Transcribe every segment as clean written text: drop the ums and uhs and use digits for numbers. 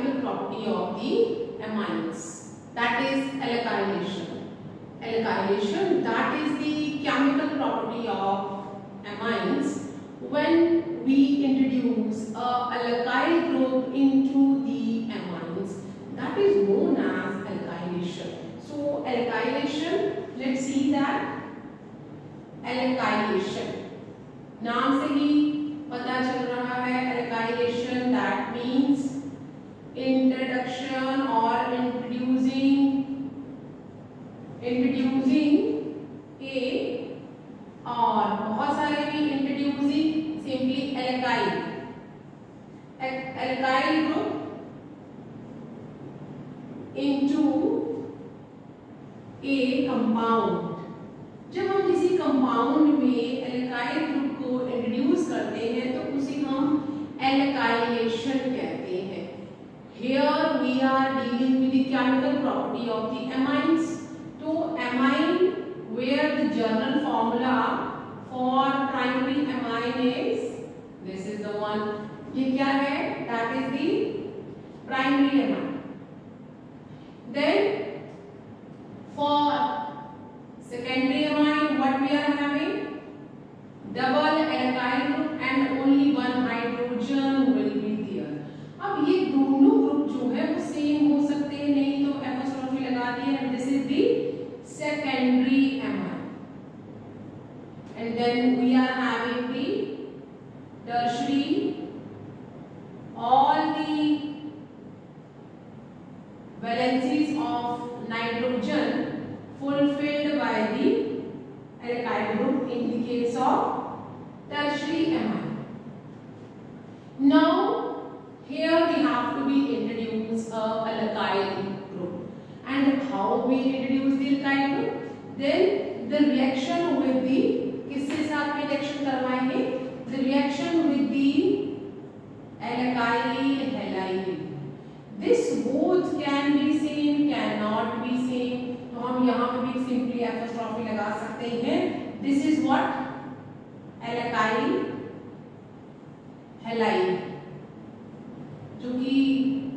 chemical property of the amines, that is alkylation. Alkylation, that is the chemical property of amines when we introduce a alkyl group into the amines, that is known as alkylation. So alkylation, let's see that alkylation नाम से ही पता चल रहा है alkylation, that means introduction or introducing a, और बहुत सारे भी introducing simply alkyl group into a compound. जब हम किसी कंपाउंड में alkyl group को इंट्रोड्यूस करते हैं तो उसे हम alkylation कहते हैं. Here we are dealing with the chemical property of the amines. तो amine, where the general formula for primary amine is, this is the one. ये क्या है? That is the primary amine. Then for secondary amine, what we are having? Double alkyl group and only one hydrogen will be there. अब ये दोनों group जो है वो same हो सकते हैं, नहीं तो एपोस्ट्रोफी लगा दिए. And this is the secondary amine. And then we are having the tertiary. All the valencies of nitrogen fulfilled by the alkyl group in the case of tertiary amine. Now here we have to be introduce a alkyl group. And how we introduce the alkyl group? Then the reaction with the, किसके साथ में reaction करवाएंगे? The reaction with the alkyl halide. This both can be same, cannot be same. तो हम यहाँ पे भी simply apostrophe लगा सकते हैं. This is what? alkyl halide. जो कि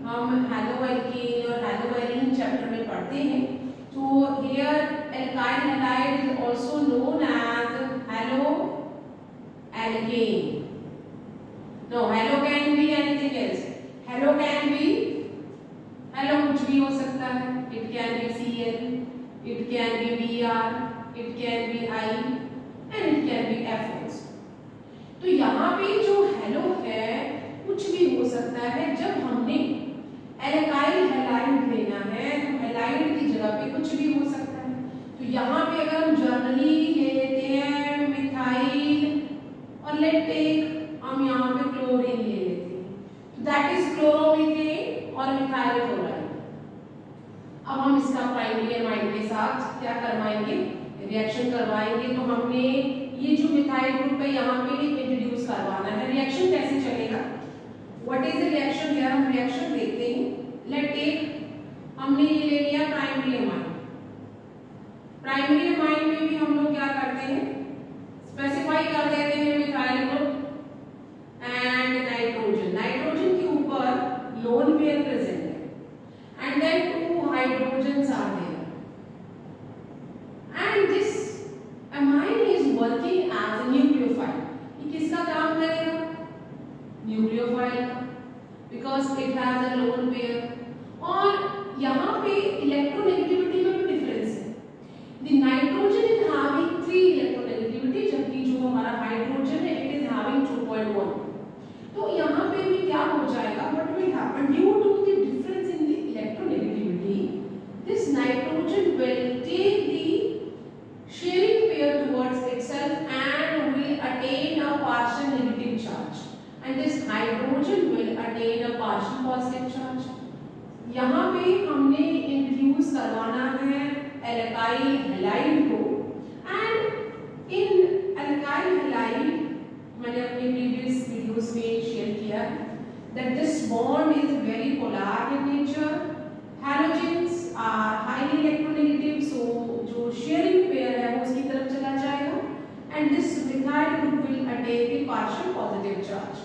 हम haloalkane और haloarine चैप्टर में पढ़ते हैं. तो here alkyl halide is also known as haloalkane. No, halo can be anything else. Halo can be, halo कुछ भी हो सकता है. It can be Cl, it can be Br, it can be I, and it can be F also. तो यहाँ पे जो hello है कुछ भी हो सकता है. जब हमने alkyl halide लेना है तो halide की जगह पे कुछ भी हो सकता है. तो यहाँ पे अगर हम जनरली ले लेते हैं मिथाइल और लेट टेक, हम यहाँ पे क्लोरीन ले लेते हैं. तो दैट इज क्लोरोमीथेन और मिथाइल क्लोराइड. अब हम इसका प्राइमरी एमाइन के साथ क्या करवाएंगे? रिएक्शन करवाएंगे. तो हमने ये जो मिथाइल ग्रुप है यहाँ पे इंट्रोड्यूस करवाना है. रिएक्शन कैसे चलेगा? What is the reaction? यार हम रिएक्शन देखते हैं. लेट टेक, हमने ये ले लिया प्राइमरी एमाइन. प्राइमरी एमाइन में भी हम लोग क्या करते हैं? स्पेसिफाई कर देते हैं methyl group and nitrogen. Nitrogen के ऊपर लोन पेयर प्रेजेंट है and then two hydrogens are there, and this amine is working as a nucleophile. ये किसका काम करेगा? न्यूक्लियोफाइल का, because it has a lone pair. और यहाँ पे इलेक्ट्रोनेगेटिविटी में भी डिफरेंस है. The nitrogen is having 3 electronegativity, जबकि जो हमारा हाइड्रोजन है it is having 2.1. तो यहाँ पे भी क्या हो जाएगा? What will happen due to the difference in the electronegativity? This nitrogen will take the sharing pair towards itself and will attain a partial negative charge, and this hydrogen will attain a partial positive charge. यहाँ पे हमने introduce करवाना है alkyl halide को, and in alkyl halide मैंने अपने previous videos में share किया that this bond is very polar in nature. Halogens are highly electronegative, so जो sharing pair है वो उसकी तरफ चला जाएगा, and this methyl group will attain the partial positive charge.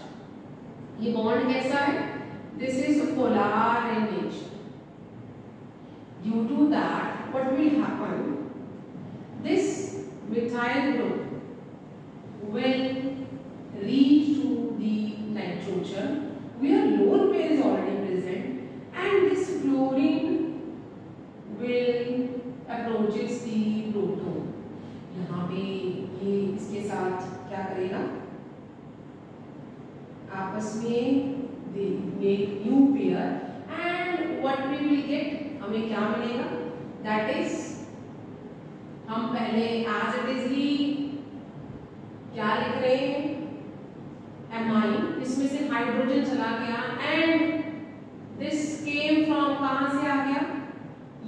ये bond कैसा है? This is polar in nature. Due to that, what will happen? This methyl group will reach to the nitrogen where lone pair is already present, and this chlorine will approaches the proton. यहाँ पे ये इसके साथ क्या करेगा? आपस में they make new pair, and what we will get? हमें क्या मिलेगा? That is, हम पहले as it is ही क्या लिख रहे हैं? एमाइन, इसमें से हाइड्रोजन चला गया, एंड दिस केम फ्रॉम, कहाँ से आ गया?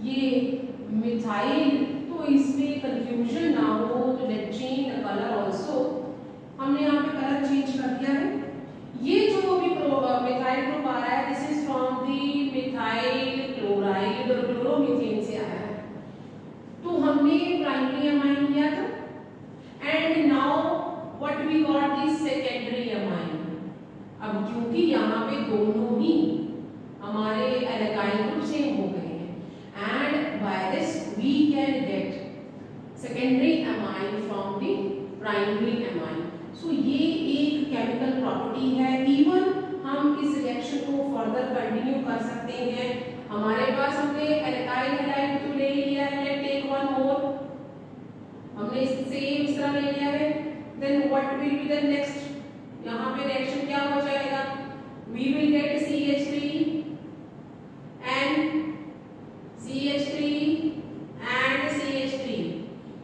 ये मिथाइल। तो इसमें कंफ्यूजन ना हो तो let's change the colour also. हमने यहाँ पे कलर चेंज कर दिया है। ये जो भी मिथाइल ग्रुप आ रहा है, this is from the methyl chloride और क्लोरोमीथेन से आया है। तो हमने प्राइमरी अमाइन लिया था, and now what we got the secondary amine. अब क्योंकि यहाँ पे दोनों ही हमारे एल्काइल ग्रुप सेम हो गए हैं, and by this we can get secondary amine from the primary amine. So ये एक केमिकल प्रॉपर्टी है। इवन हम इस रिएक्शन को फर्दर कंटिन्यू कर सकते हैं। हमारे पास हमने एल्काइल हैलाइड तो ले लिया है, लेट्स टेक वन मोर। हमने सेम इस तरह ले लिया है, then what will be the next? यहाँ पे रिएक्शन क्या हो जाएगा? We will get CH3 and CH3 and CH3।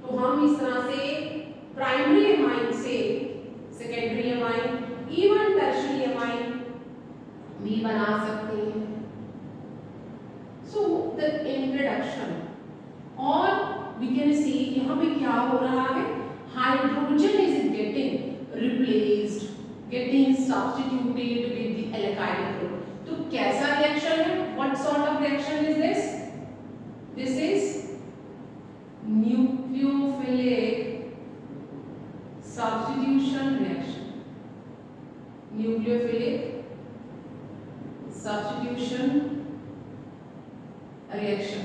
तो हम इस तरह से प्राइमरी अमाइन से secondary amine, even tertiary amine भी बना सकते हैं। सो द इंट्रोडक्शन, और वी कैन सी यहाँ पे क्या हो रहा है? Hydrogen is getting replaced, getting substituted with the alkyl group. तो कैसा रिएक्शन है? What sort of reaction is this? This is nucleophilic substitution reaction, nucleophilic substitution reaction।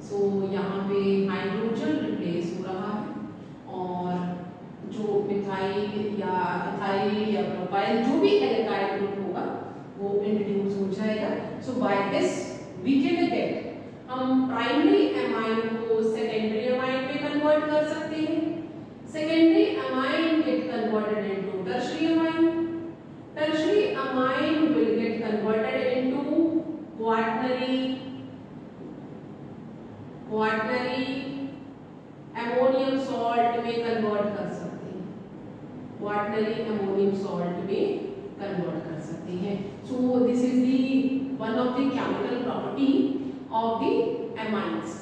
so यहाँ पे हाइड्रोजन रिप्लेस हो रहा है, और जो मिथाइल या इथाइल या प्रोपाइल जो भी एल्काइल ग्रुप होगा वो इंट्रोड्यूस हो जाएगा। So by this we can get, हम प्राइमरी अमाइन को सेकेंडरी अमाइन में कन्वर्ट कर सकते हैं। Secondary amine get converted into tertiary amine. Tertiary amine will get converted into quaternary ammonium salt में convert कर सकते हैं। quaternary ammonium salt में convert कर सकते हैं। So this is the one of the chemical property of the amines।